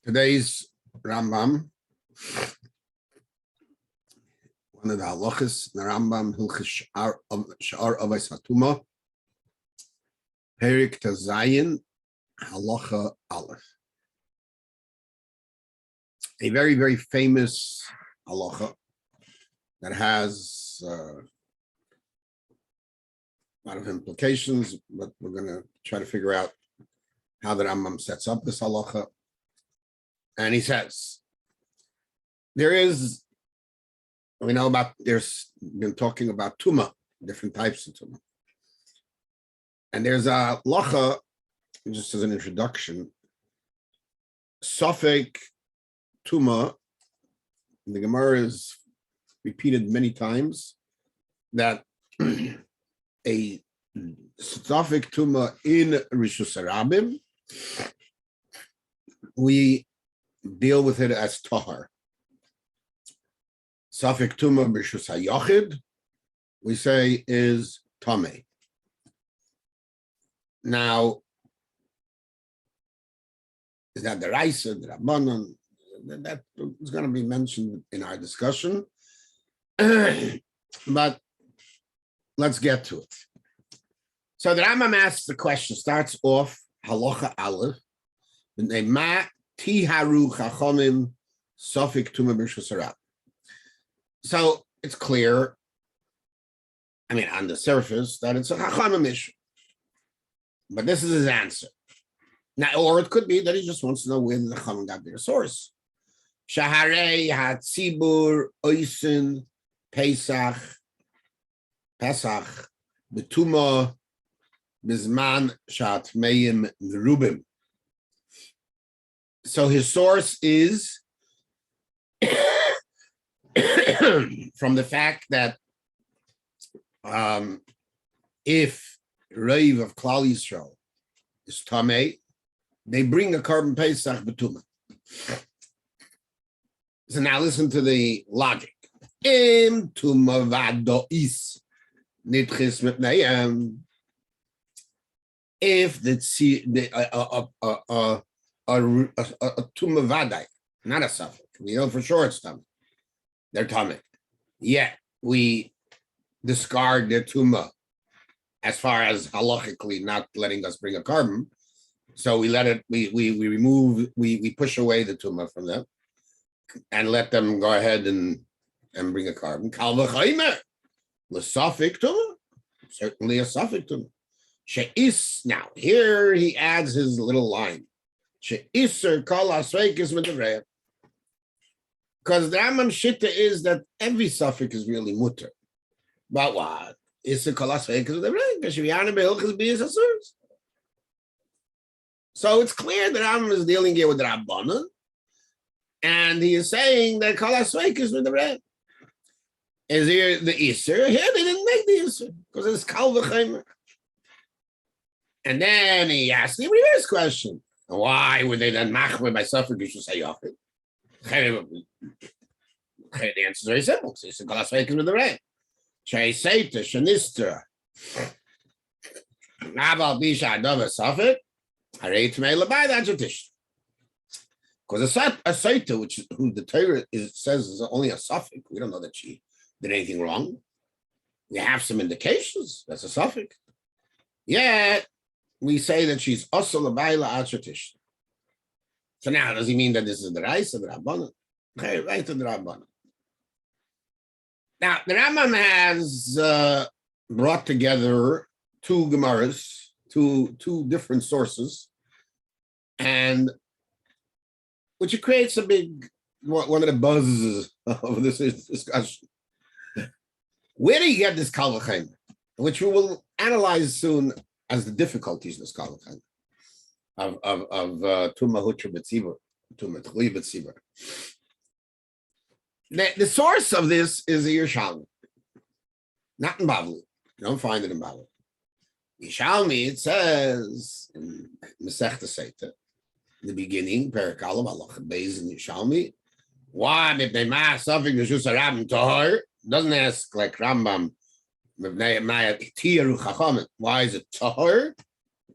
Today's Rambam, one of the halachas, the Rambam Shiur Avos haTum'ah, Perik Tazayin, Halacha Aleph. A very, very famous halacha that has a lot of implications, but we're going to try to figure out how the Rambam sets up this halacha. And he says, there's been talking about tumah, different types of tumah. And there's a halacha, just as an introduction, Safek tumah, the Gemara is repeated many times, that a Safek tumah in Rishus Rabim, we deal with it as tahar. Safek tumah b'rshus hayachid, we say is tameh. Now, is that the Raisa, the Rabbanon? That is going to be mentioned in our discussion, but let's get to it. So the Rambam asks the question, starts off halacha aleph, ma tiharu chachamim safek tumah b'rshus harab. So it's clear, I mean, on the surface, that it's a chachamim issue. But this is his answer. Now, or it could be that he just wants to know where the chachamim got their source. Shaharei hatzibur oisin pesach betumah bizman shatmeim merubim. So his source is from the fact that if Reiv of Klal Yisrael is Tameh, they bring a carbon Pesach B'tumah. So now listen to the logic. Im Tumah Vadois Nitchis Mipnayim. If the Tumah Vadai, not a suffix, we know for sure it's Tameh. They're Tameh. Yet we discard their Tumah as far as halachically not letting us bring a carbon. So we let it, we remove, we push away the Tumah from them and let them go ahead and bring a carbon. Kal v'chaimer, l'safik Tumah, certainly a safik Tumah. She'is, now here he adds his little line. She'iser kol ha'sveikis midavrei. Because the Rambam Shitta is that every suffix is really mutter. But what? Iser kol ha'sveikis midavrei, because Shiviyana be'ilchis b'yis asurs. So it's clear that Rambam is dealing here with Rabbanan, and he is saying that kol ha'sveikis midavrei. Is here the Iser? Here they didn't make the Iser, because it's kal v'chaimer. And then he asked the reverse question. Why would they then machmer by suffering b'rshus hayachid? The answer is very simple. It's a kalasveikin with the rain. She'eseita shenistra. Aval bisha adova suffik. Harei tmei labai. That's a tish. Because a seita, which who the Torah says is only a suffix, we don't know that she did anything wrong. We have some indications. That's a suffix. Yet we say that she's also labayla atratish. So now, does he mean that this is the Reis of the Rabbanan? Okay, right to the Rabbanan. Now, the Rambam has brought together two Gemaras, two different sources, and which creates a big, one of the buzzes of this discussion. Where do you get this Kal v'chaimer, which we will analyze soon as the difficulties in this Kal v'chaimer of Tumah Hutra B'tzibur, Tumah Tchli B'tzibur. The source of this is the Yerushalmi, not in Bavli. You don't find it in Bavli. Yerushalmi, it says in Masechta Seita, in the beginning, Perik Aleph Halacha Beis in Yerushalmi, why Mipnei Ma Safek B'rshus harabim tahor? Doesn't ask like Rambam. Why is it tahor?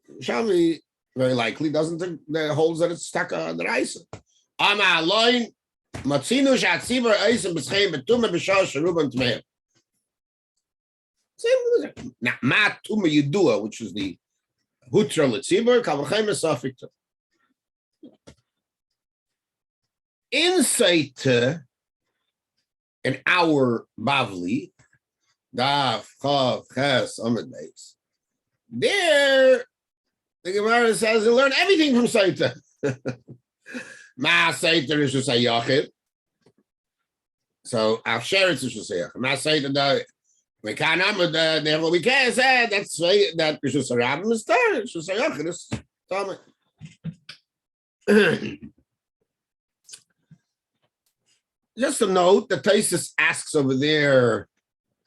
Yerushalmi very likely doesn't think that holds that it's stuck on the Raisa. Ama aloin matzinu she'atzibur eisem b'scheim betumah b'shah sherubam tmeim. Now, ma tumah yidua, which is the hutra l'tzibur, kal v'chein esafik tumah. Inside in our Bavli, Daf Chav Ches Amud Beis, there the Gemara says to learn everything from Saita. Ma Saita is just a Yachid. So Afsher is just a Yachid. Ma Saita we can't we can't say that's that is just a Rabbi is there. It's just a Yachid. It's Tommy. Just a note, the Taisus asks over there,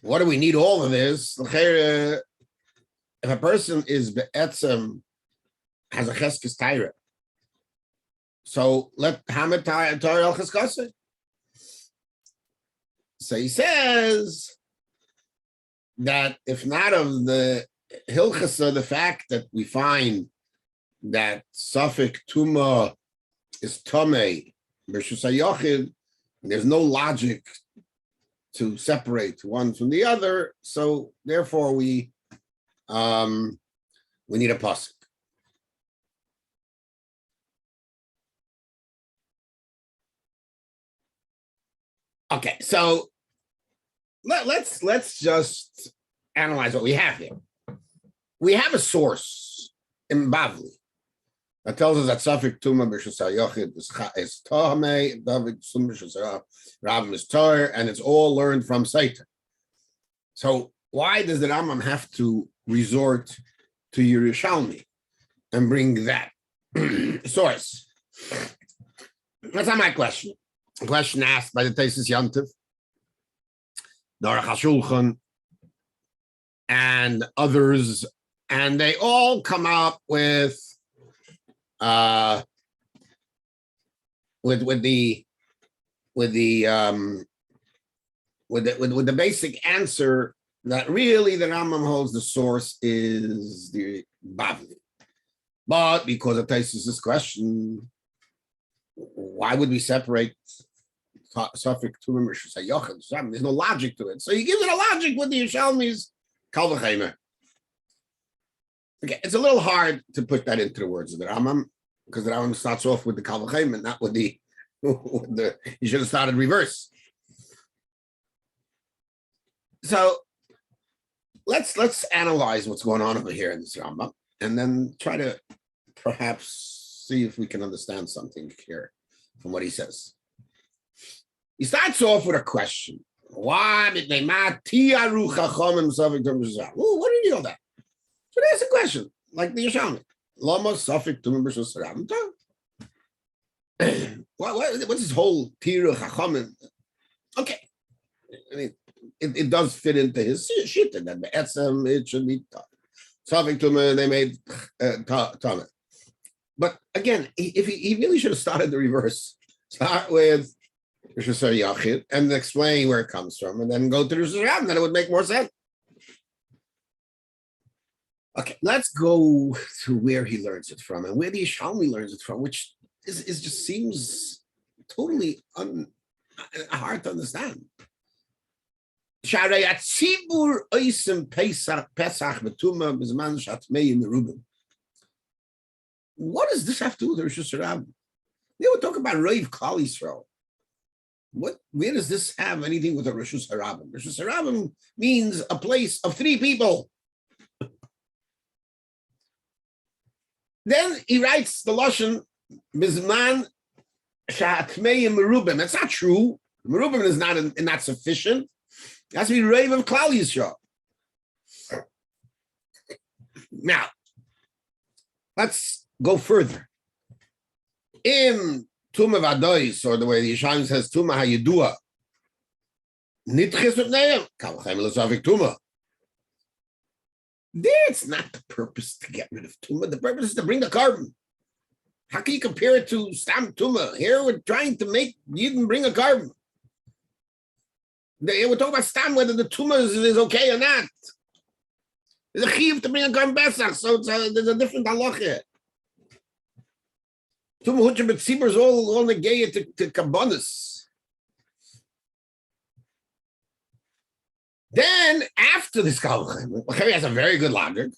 what do we need all of this? If a person is be'etzem, has a cheskes taira, so let Hamid Torah al cheskase. So he says that if not of the hilchasa, the fact that we find that Safek Tuma is Tomei, Bershus HaYochid, there's no logic to separate one from the other, so therefore we need a pasuk. Okay, so let's just analyze what we have here. We have a source in Bavli that tells us that Safek Tumah Bershus HaYochid is Tohamei, David Sum Bershus Rambam is Torah, and it's all learned from Saita. So why does the Rambam have to resort to Yerushalmi and bring that source? That's not my question. A question asked by the Taisus Yantiv, Darach HaShulchan, and others, and they all come up with the basic answer that really the Rambam holds the source is the Bavli. But because of Taisus' question, why would we separate Safek Tumah Bershus HaYochid? There's no logic to it. So he gives it a logic with the Yerushalmi's Kal V'cheimer. Okay, it's a little hard to put that into the words of the Rambam, because the Rambam starts off with the Kal V'cheimer, not with the he should have started reverse. So let's analyze what's going on over here in this Rambam, and then try to perhaps see if we can understand something here from what he says. He starts off with a question. Why did they what do you know that? So there's a question, like the Yerushalmi. Lama Safek Tumah Bershus Rambam. What's this whole Tiru Chachamim? Okay, I mean, it does fit into his shit, and that Be'etzem it should be Safek Tumah. They made Tomah. But again, if he really should have started the reverse. Start with Bershus HaYochid and explain where it comes from, and then go to Bershus HaRambam, then it would make more sense. Okay, let's go to where he learns it from and where the Yerushalmi learns it from, which is just seems totally hard to understand. What does this have to do with Bershus HaRambam? They would talk about Reiv Klal Yisrael. Where does this have anything with a Bershus HaRambam? Bershus HaRambam means a place of three people. Then he writes the Lashon Bizman Sha'atmeim Merubim. That's not true. Merubim is not sufficient. It has to be Reiv of Klal Yisrael. Now, let's go further. In Tumah Vadois, or the way the Yerushalmi says Tumah HaYidua, Nitches Utneim, Kal V'cheimer L'Safek Tumah. There, it's not the purpose to get rid of Tumah. The purpose is to bring the carbon. How can you compare it to Stam Tumah? Here we're trying to make Yidden bring a carbon. We're talking about Stam, whether the Tumah is okay or not. There's a chiv to bring a carbon Pesach, so there's a different halacha. Tumah Hutra B'tzibur is all negayah to Kabbanis. Then after this Kavachem, has a very good logic.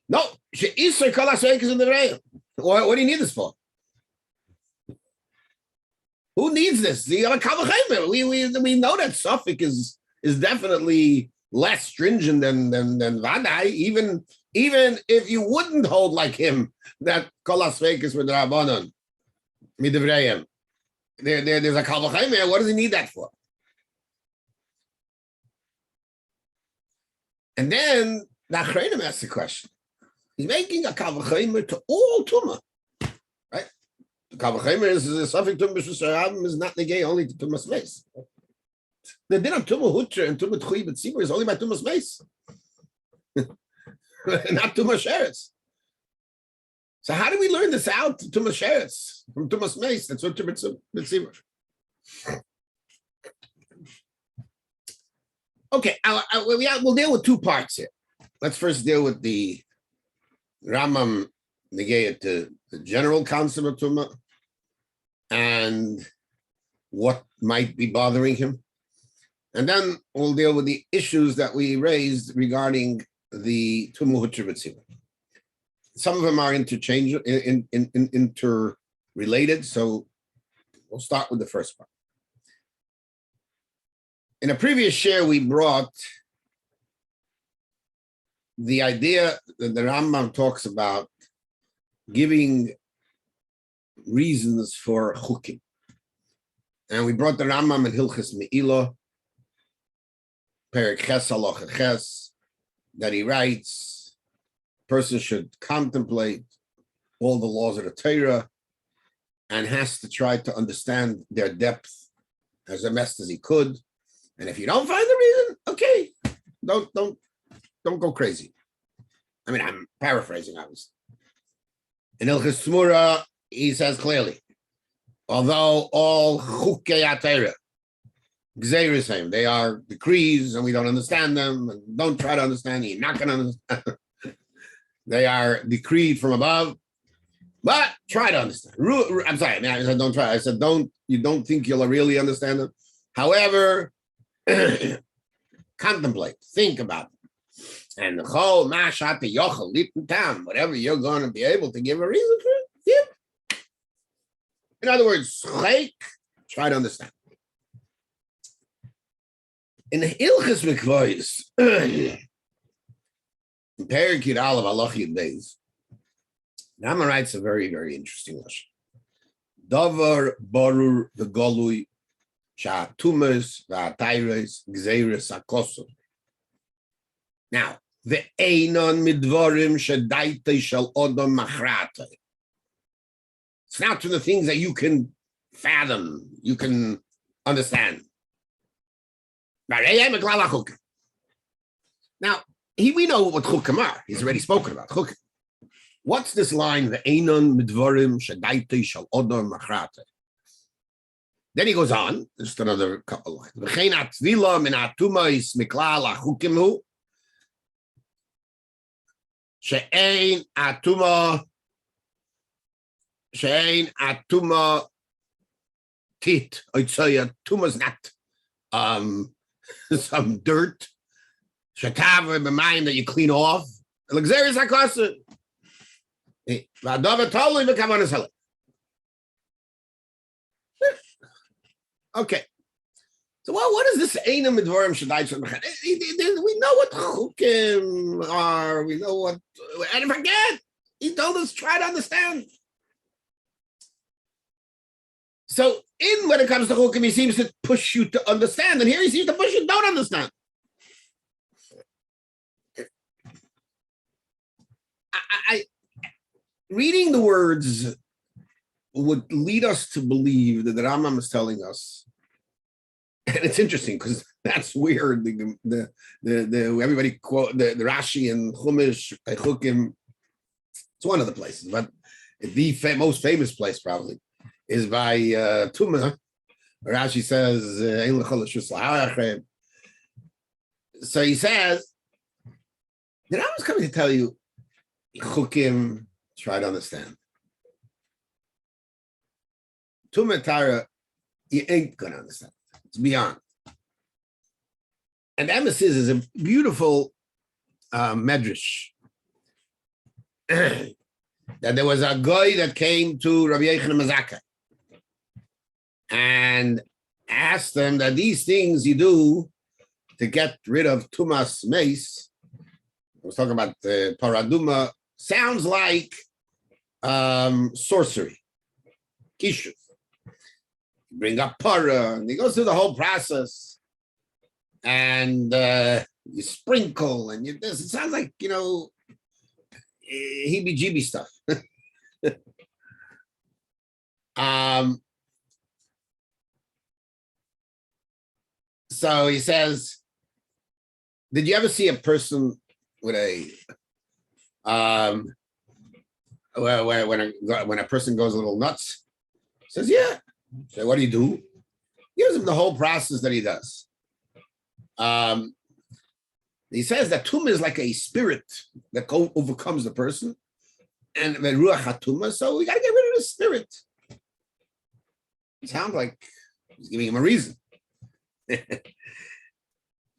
No, she'isur kol ha'sveikus in the Reim. What do you need this for? Who needs this? The Kavachem. We know that suffix is definitely less stringent than Vadai. Even if you wouldn't hold like him that kol ha'sveikus with Rabbanon midivreim. There's a Kavachem. What does he need that for? And then the Achreinim asks the question. He's making a kavachemer to all tumah, right? The kavachemer is a suffix tumah b'shus is not negay only to tumah smeis. The din of tumah hutra and tumah tchui b'tzibur is only by tumah smeis, not tumah sheretz. So how do we learn this out? Tumah sheretz from tumah smeis. That's what tumah b'tzibur. Okay, we'll deal with two parts here. Let's first deal with the Rambam negayah to the general concept of Tumah and what might be bothering him. And then we'll deal with the issues that we raised regarding the Tumah Hutra B'tzibur. Some of them are interrelated, so we'll start with the first part. In a previous share, we brought the idea that the Rambam talks about giving reasons for chukim. And we brought the Rambam in Hilchis Me'ilah, Perek Ches Halacha Ches, that he writes, person should contemplate all the laws of the Torah and has to try to understand their depth as best as he could. And if you don't find the reason, okay, don't go crazy. I mean, I'm paraphrasing, obviously. In Ilchis Tzmura, he says clearly, although all chukei HaTorah, gzeiros, they are decrees and we don't understand them, and don't try to understand, you're not going to understand. They are decreed from above, but try to understand. I'm sorry, I said don't try. I said you don't think you'll really understand them. However, contemplate, think about it. And the whole mashat yochel litin tam, whatever you're going to be able to give a reason for it, give. In other words, try to understand. In the Ilchis Mikvois, in Perokim of Halacha days, Rambam writes a very, very interesting lesson. Davar barur v'golui haTum'ah v'hatayros gzeiros hakosov. Now, ve'einon midvarim shedaitei shel odom machrate. It's not to the things that you can fathom, you can understand. Now, we know what chukim are. He's already spoken about chukim. What's this line? Ve'einon midvarim shedaitei shel odom machrate. Then he goes on, just another couple lines. V'chein atvila min haTum'ah is miklal hachukim hu. She'ein haTum'ah tit. Tum'ah is not some dirt. Shetav in the mind that you clean off. Luxurious hakasa. V'adavar totally v'kavanas halet. Okay. So, well, what is this? We know what chukim are. We know what, and forget. He told us try to understand. So, when it comes to chukim, he seems to push you to understand, and here he seems to push you don't understand. I reading the words would lead us to believe that the Rambam is telling us. And it's interesting because that's weird. The everybody quote the Rashi and Chumash Chukim. It's one of the places, but the most famous place probably is by Tumah. Rashi says, so he says, the Rambam is coming to tell you, Chukim, try to understand. Tumah Tara, you ain't gonna understand. It's beyond. And the emphasis is a beautiful medrash. That there was a guy that came to Rabbi Moshe and asked them that these things you do to get rid of Tumas Mace, I was talking about the Paraduma, sounds like sorcery. Kishu. Bring up para, and he goes through the whole process, and you sprinkle, and you this. It sounds like, heebie-jeebie stuff. So he says, did you ever see a person with a when a person goes a little nuts? He says, yeah. So what do you do? Gives him the whole process that he does. He says that tumah is like a spirit that overcomes the person, and the ruach haTum'ah. So we got to get rid of the spirit. It sounds like he's giving him a reason.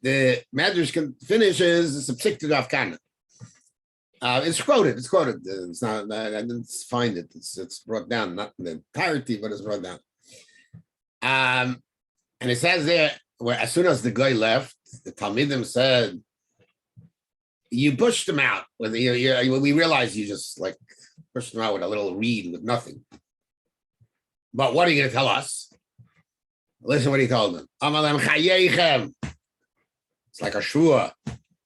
The Madrash finishes it's a psikta d'Afkana. It's quoted. It's quoted. It's not. I didn't find it. It's brought down, not in the entirety, but it's brought down. And it says there, where as soon as the guy left, the Talmidim said, "You pushed him out." With we realized you just like pushed him out with a little reed with nothing. But what are you going to tell us? Listen what he told them. Amalem chayechem. It's like a shua.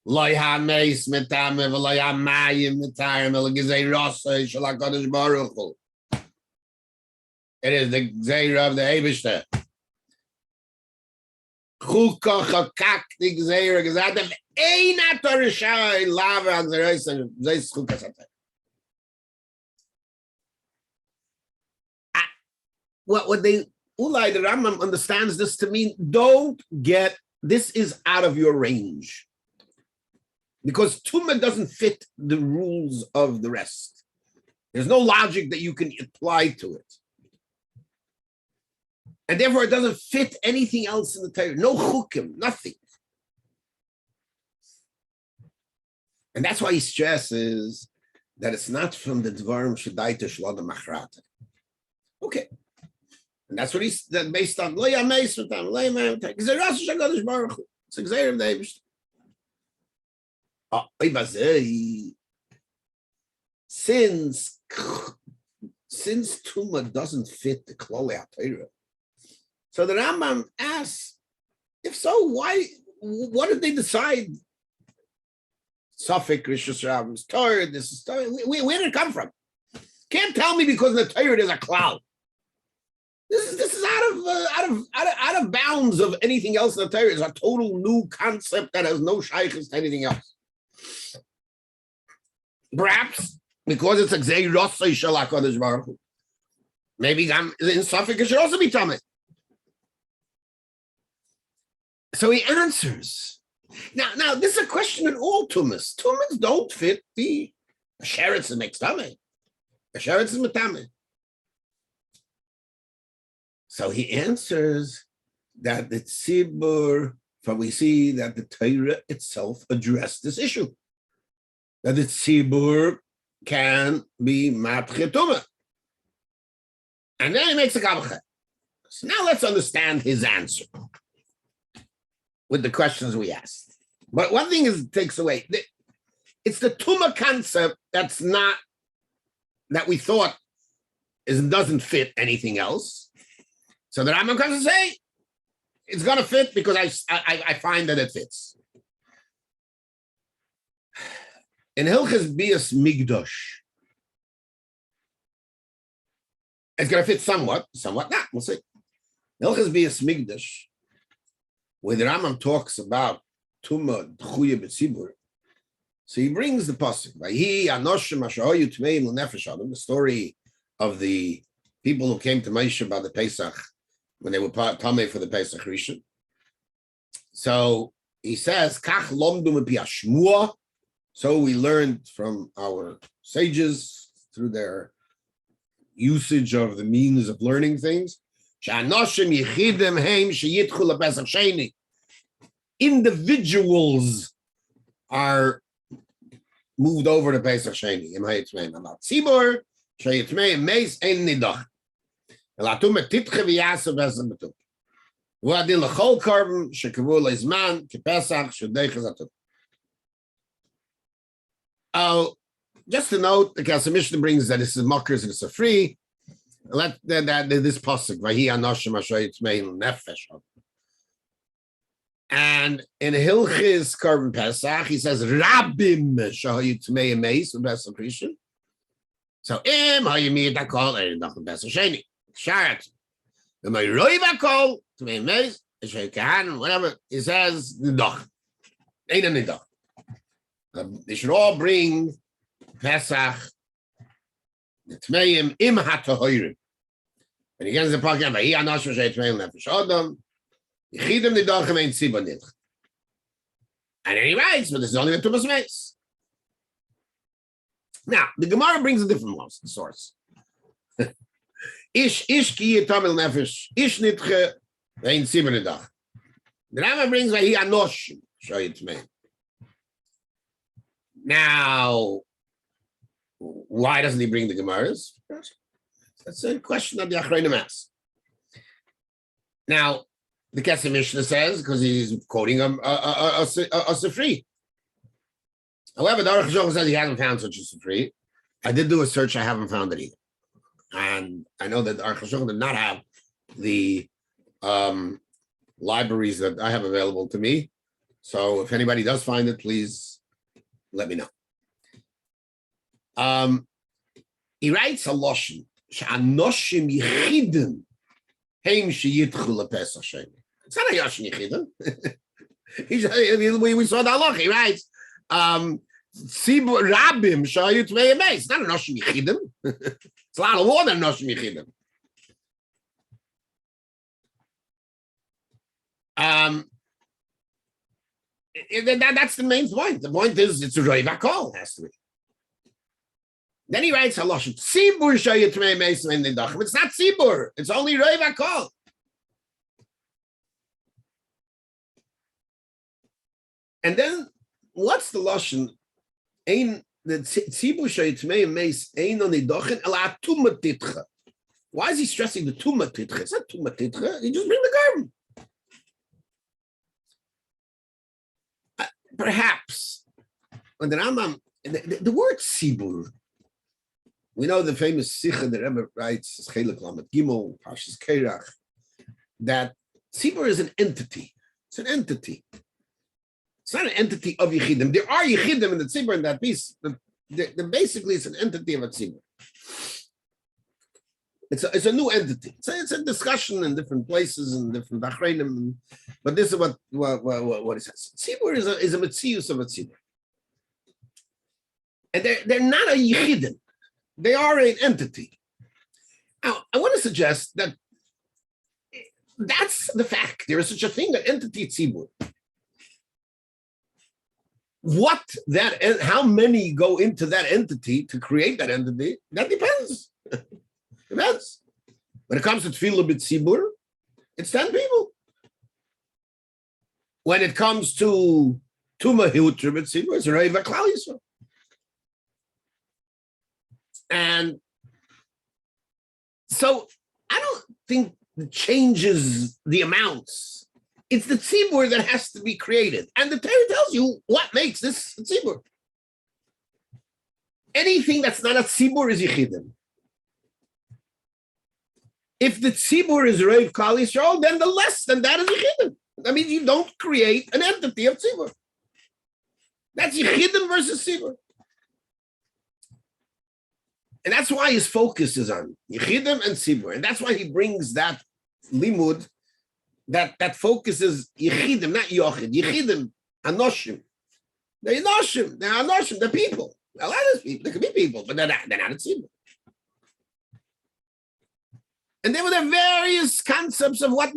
Lo hameis mitame v'lo hamayim mitayim el gizei rosei shel HaKadosh Baruch Hu. It is the gzeira of the Eibishter. Chuka chakak the gzeira gezatem eina torishai lava gzeira zeis chuka satay. What they Ulai, the Rambam understands this to mean this is out of your range. Because Tumah doesn't fit the rules of the rest. There's no logic that you can apply to it. And therefore it doesn't fit anything else in the Torah. No chukim, nothing. And that's why he stresses that it's not from the Dvarim Shadaita Shlada Machrata. Okay. And that's what he's based on. It's a gzeir of the Eibishter. Since Tumah doesn't fit the Klolei HaTorah, so the Rambam asks, if so, why? What did they decide? Suffolk, Rishus Rabbis, Torah, this is Torah. Where did it come from? Can't tell me because in the Torah there's a cloud. This is out of bounds of anything else in the Torah. It's a total new concept that has no shaykhs to anything else. Perhaps because it's a gzei rosei shel HaKadosh Baruch Hu. Maybe in Suffolk it should also be tumah. So he answers. Now this is a question in all tumahs. Tumahs don't fit the sheretz that makes tumah. The sheretz is metameh. So he answers that the tzibur, for we see that the Torah itself addressed this issue, that the tzibur can be matche tumah. And then he makes a kabbalah. So now let's understand his answer with the questions we asked. But one thing is it takes away. It's the tumah concept that we thought doesn't fit anything else. So the Rambam comes to say, it's going to fit because I find that it fits. In Hilchas Bias Migdosh, it's going to fit somewhat not. We'll see. Hilchas Bias Migdosh, where the Rambam talks about Tumah D'chuya B'tzibur, so he brings the pasuk. The story of the people who came to Moshe by the Pesach, when they were tamei for the Pesach Rishon. So he says, Kach lomdu m'pi hashmua. So we learned from our sages through their usage of the means of learning things. Individuals are moved over to Pesach Sheni. About Tzibur, Sheyitmei Meis Ein Nidach. haTum'ah Titche v'Yaseh Pesach B'Tum. V'adin l'chol korban shekavu leizman k'Pesach shudeiches haTum'ah. Oh, just to note, the Mishnah brings that this is mockers and it's a free. Let that this pasuk Vahi Anoshim Asher Yitmei Nefesh. And in Hilchis Korban Pesach, he says Rabim Shahayitmei Meis Pesach Rishon. So Im Hayimid Akol Erinach Pesach Sheni Sharat. The Mayroiv Akol Tmei Meis Shekahan whatever he says Nidach Ain't a Nidach. They should all bring Pesach the Tmeim Im HaTahorim. And he gets the podcast Vahi Anoshim Shahayitmei Nefesh Adam. Yichidim nidachem ein tzibur nidach. And then he writes, but this is only the Tumas Meis. Now, the Gemara brings a different source. Ish ki yitamil nefesh, ish nidche ein tzibur nidach. The Rambam brings Vahi Anoshim Shahayitmei. Now, why doesn't he bring the Gemaras? That's a question that the Achronim asks. Now, the Kesef Mishnah says, because he's quoting a Sifri. However, the Aruch HaShulchan says he hasn't found such a Sifri. I did do a search, I haven't found it either. And I know that the Aruch HaShulchan did not have the libraries that I have available to me. So if anybody does find it, please let me know. He writes a Loshen, She'anoshim yichidim heim sheyitchu lePesach Sheni. It's not a Yoshin Yechidim. We saw the Halacha, he writes, Tzibur Rabim Shayitmei Meis. It's not a Yoshin Yechidim. It's a lot of more than Yoshin Yechidim. That's the main point. The point is it's a Roiv HaKol, has to be. Then he writes Halacha, Tzibur Shayitmei Meis Ein Nidach. It's not Tzibur, it's only Roiv HaKol. And then, what's the lashon? Ein the tzibur sheyitmei meis ein onidochen el haTum'ah titcha. Why is he stressing the Tum'ah titcha? It's not Tum'ah titcha. He just bring the garden. Perhaps when the Rambam, the word tzibur, we know the famous Sikha the Rebbe writes Chelik Lamed Gimel Parshas Kerach that tzibur is an entity. It's an entity. It's not an entity of Yechidim. There are Yechidim in the Tzibur in that piece. Basically, it's an entity of a Tzibur. It's a new entity. It's a discussion in different places and different Achreinim. But this is what it says. Tzibur is a Metzius of a Tzibur. And they're not a Yechidim. They are an entity. Now, I want to suggest that that's the fact. There is such a thing, an entity Tzibur. How many go into that entity to create that entity? That depends. Depends. When it comes to Tefillah B'Tzibur, it's 10 people. When it comes to Tumah Hiltra B'Tzibur, it's Reiv HaKlal Yisrael. And so I don't think it changes the amounts. It's the tzibur that has to be created. And the Torah tells you what makes this tzibur. Anything that's not a tzibur is yichidim. If the tzibur is Reiv Klal Yisrael, then the less than that is yichidim. That means you don't create an entity of tzibur. That's yichidim versus tzibur. And that's why his focus is on yichidim and tzibur. And that's why he brings that limud that focuses Yechidim, not Yochid. Yechidim, Anoshim. They're Anoshim. They're Anoshim. They're people. A lot of people. They could be people, but they're not a tzibur. And there were the various concepts of what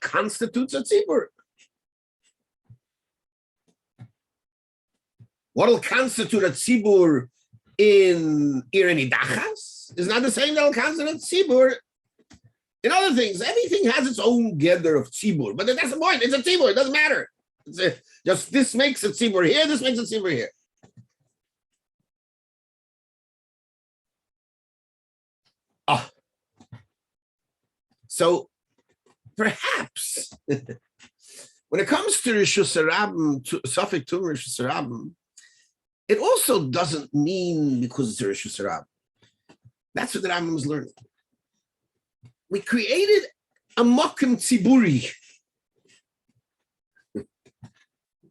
constitutes a tzibur. What will constitute a tzibur in Irani Dachas? is not the same that consonant tzibur. In other things, everything has its own gather of tzibur, but that's the point. It's a tzibur. It doesn't matter. Just this makes it tzibur here. This makes it tzibur here. Oh, so perhaps when it comes to Rishus Harabim, Safek Tumah Rishus Harabim, it also doesn't mean because it's a Rishus Harabim. That's what the Rambam was learning. We created a Mokim Tziburi.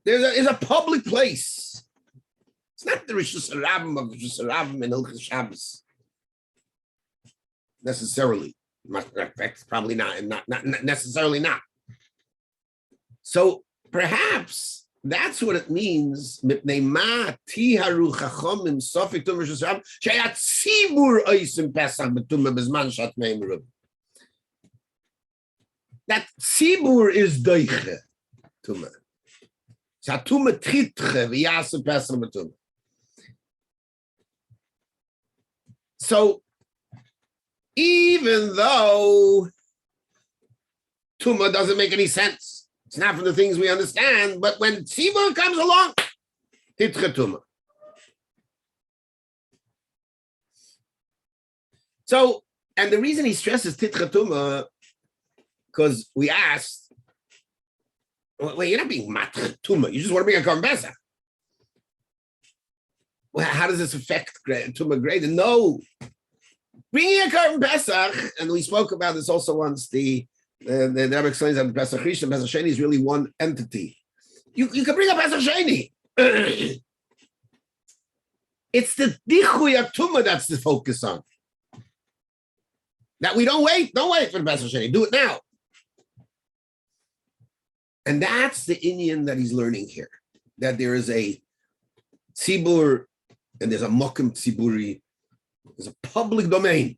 There's a public place. It's not the Rishus Harabim of Rishus Harabim and Hilchos Shabbos. Necessarily. Probably not necessarily not. So perhaps that's what it means. That tzibur is doiche tumah. haTum'ah tchitche v'yasem pesach b'tumah. So even though tumah doesn't make any sense, it's not from the things we understand, but when tzibur comes along, titche tumah. So, and the reason he stresses titche tumah, because we asked, well, you're not being match tumah, you just want to bring a korban pesach. Well, how does this affect tumah grade? No. Bringing a korban pesach, and we spoke about this also once, the Rebbe explains that the Pesach Rishon and Pesach Sheni is really one entity. You can bring a Pesach Sheni. It's the Dichui HaTumah that's the focus on. That we don't wait for the Pesach Sheni, do it now. And that's the inyan that he's learning here. That there is a tzibur and there's a mokum tziburi. There's a public domain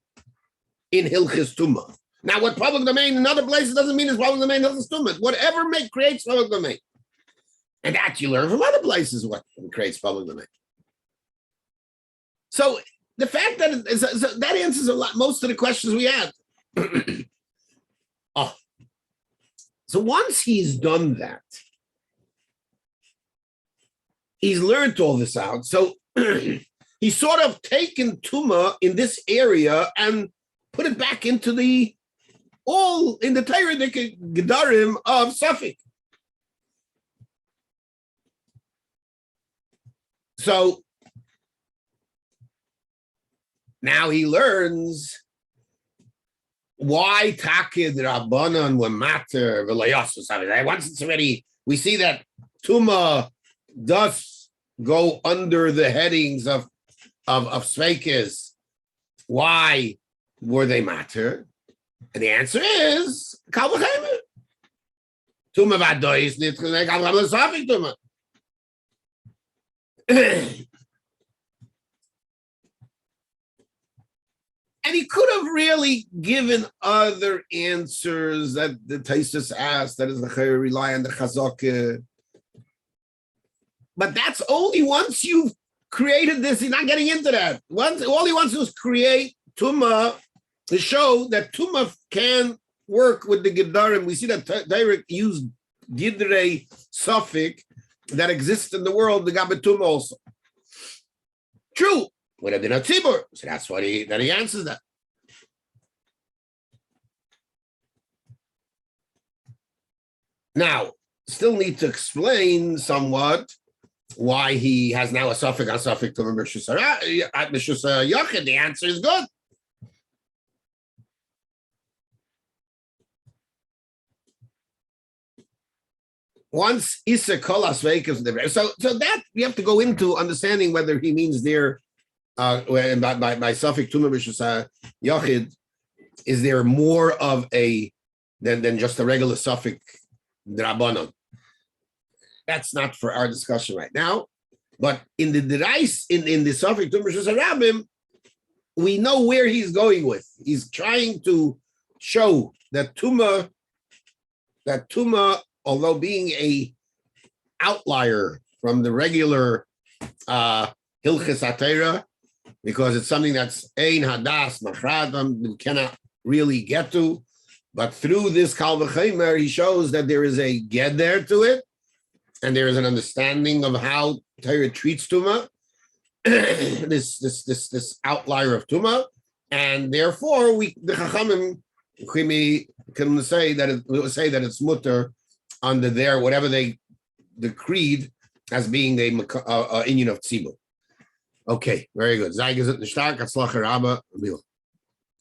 in Hilchos Tumah. Now, what public domain in other places doesn't mean it's public domain in Hilchos Tumah. Whatever creates public domain. And that you learn from other places what creates public domain. So the fact that that answers a lot, most of the questions we had. So once he's done that, he's learned all this out. So he's sort of taken Tumah in this area and put it back into the Torah Gedarim of Safek. So now he learns why Takid Rabbanan were matter v'layasus. Once it's already, we see that Tumah does go under the headings of Sveikis. Why were they matter? And the answer is Kal v'chemer. Tumah v'adois nitchnei Kal v'chemer Safek Tumah. And he could have really given other answers that the Taisus asked, that is the Chayr rely on the Chazakah. But that's only once you've created this, he's not getting into that. All he wants to do is create Tumah to show that Tumah can work with the Gedarim. We see that direct used Gidrei Safek that exists in the world, the Gabbat Tumah also. True. Would have been a tzibur. So that's what he answers that. Now, still need to explain somewhat why he has now a suffix on suffix to Rishus Yachid. The answer is good. Once Issa Kol Asveikas, so that we have to go into understanding whether he means there. By suffix Tumah Rishus Yachid, is there more of a than just a regular suffix Drabanan? That's not for our discussion right now. But in the Derais, in the suffix Tumah Rishus Rabim, we know where he's going with. He's trying to show that Tumah, although being a outlier from the regular Hilchos HaTorah, because it's something that's ein hadas machradam we cannot really get to. But through this Kal V'Chomer, he shows that there is a get there to it, and there is an understanding of how Torah treats Tumah, this outlier of Tumah, and therefore the Chachamim can say that it's mutter under their whatever they decreed as being the inyan of tzibur. Okay, very good. Zay gezut nishtar katzlacha rabba.